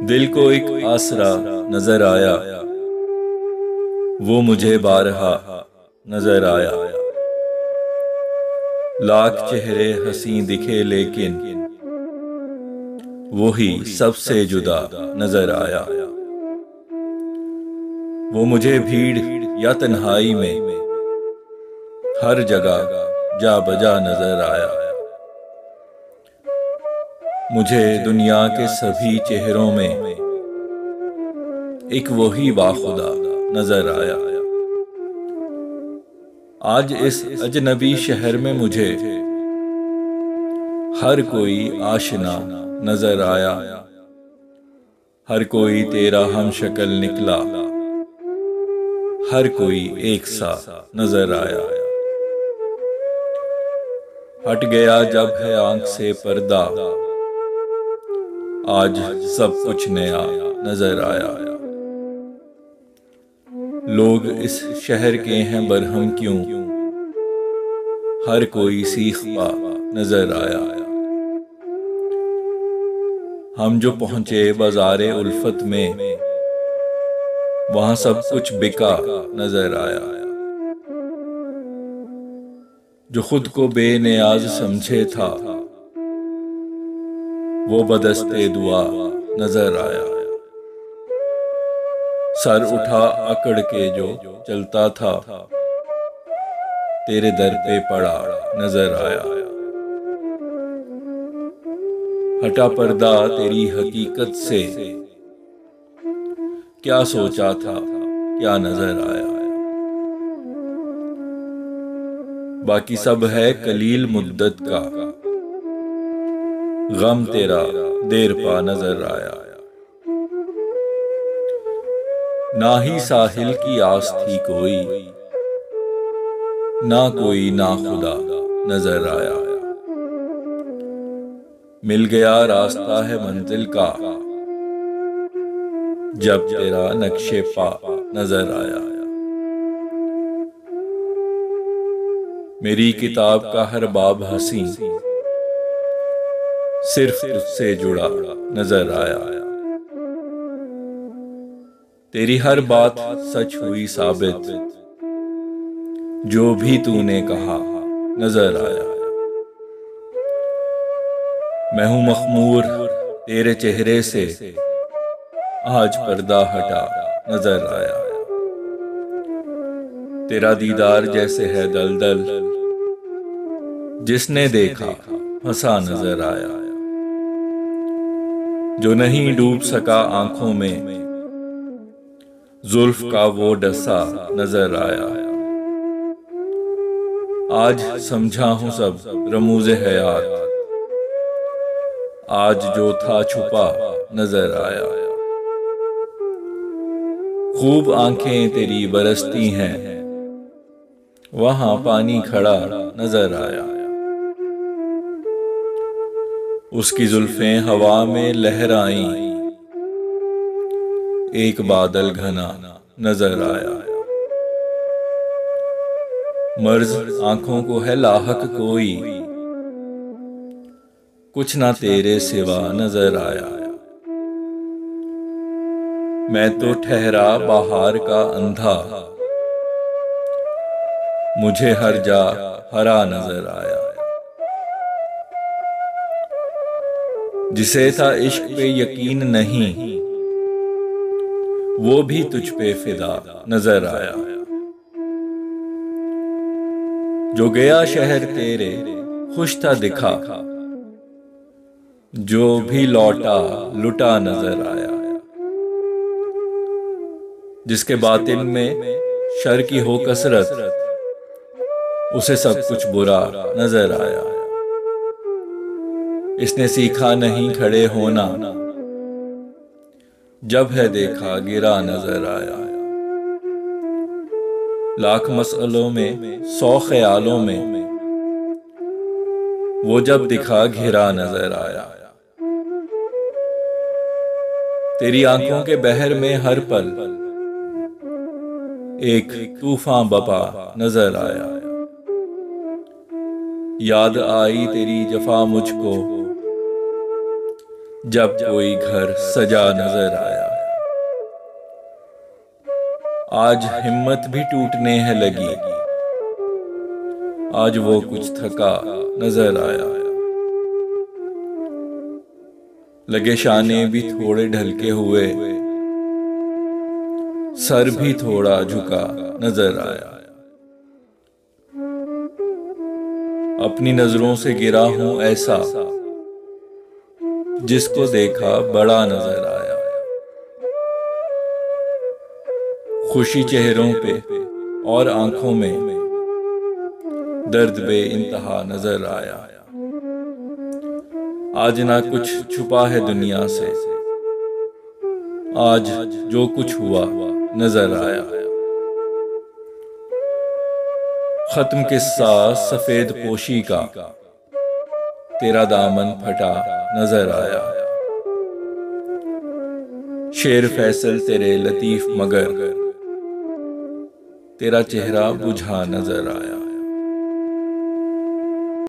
दिल को एक आसरा नजर आया, वो मुझे बारहा नजर आया। लाख चेहरे हंसी दिखे लेकिन वो ही सबसे जुदा नजर आया। वो मुझे भीड़ या तन्हाई में हर जगह जा बजा नजर आया। मुझे दुनिया के सभी चेहरों में एक वही बाखुदा नजर आया। आज इस अजनबी शहर में मुझे हर कोई आशना नजर आया। हर कोई तेरा हम शक्ल निकला, हर कोई एक सा नजर आया। हट गया जब है आंख से पर्दा, आज सब कुछ नया नजर आया। लोग इस शहर के हैं बरहम क्यों, हर कोई सीख पा नजर आया। हम जो पहुंचे बाजारे उल्फत में, वहां सब कुछ बिका नजर आया। जो खुद को बेनियाज समझे था, वो बदस्ते दुआ नजर आया। सर उठा अकड़ के जो चलता था, तेरे दर पे पड़ा नजर आया। हटा पर्दा तेरी हकीकत से, क्या सोचा था क्या नजर आया। बाकी सब है कलील मुद्दत का, गम तेरा देर पा नजर आया। ना ही साहिल की आस थी कोई, ना कोई ना खुदा नजर आया। मिल गया रास्ता है मंजिल का, जब तेरा नक्शे पा नजर आया। मेरी किताब का हर बाब हंसी सिर्फ तुझसे जुड़ा नजर आया। तेरी हर बात सच हुई साबित, जो भी तूने कहा नजर आया। मैं हूं मखमूर तेरे चेहरे से, आज पर्दा हटा नजर आया। तेरा दीदार जैसे है दलदल, जिसने देखा हंसा नजर आया। जो नहीं डूब सका आंखों में, जुल्फ का वो डसा नजर आया। आज समझा हूं सब रमूज़े हयात, आज जो था छुपा नजर आया। खूब आंखें तेरी बरसती हैं, वहां पानी खड़ा नजर आया। उसकी जुल्फें हवा में लहराई, एक बादल घना नजर आया। मर्ज आंखों को है लाहक कोई, कुछ ना तेरे सिवा नजर आया। मैं तो ठहरा बाहर का अंधा, मुझे हर जा हरा नजर आया। जिसे था इश्क पे यकीन नहीं, वो भी तुझ पे फिदा नजर आया। जो गया शहर तेरे खुश था दिखा, जो भी लौटा लुटा नजर आया। जिसके बातिन में शर की हो कसरत, उसे सब कुछ बुरा नजर आया। इसने सीखा नहीं खड़े होना, जब है देखा गिरा नजर आया। लाख मसलों में 100 ख्यालों में, वो जब दिखा घिरा नजर आया। तेरी आंखों के बहर में हर पल एक तूफान बपा नजर आया। याद आई तेरी जफा मुझको, जब कोई घर सजा नजर आया। आज हिम्मत भी टूटने है लगी, आज वो कुछ थका नजर आया। लगे शाने भी थोड़े ढलके हुए, सर भी थोड़ा झुका नजर आया। अपनी नजरों से गिरा हूं ऐसा, जिसको देखा बड़ा नजर आया। खुशी चेहरों पे और आंखों में, दर्द बे इंतहा नजर आया। आज ना कुछ छुपा है दुनिया से, आज जो कुछ हुआ नजर आया। खत्म किस्सा सफेद पोशी का, तेरा दामन फटा नजर आया। शेर फैसल तेरे लतीफ मगर, तेरा चेहरा बुझा नजर आया।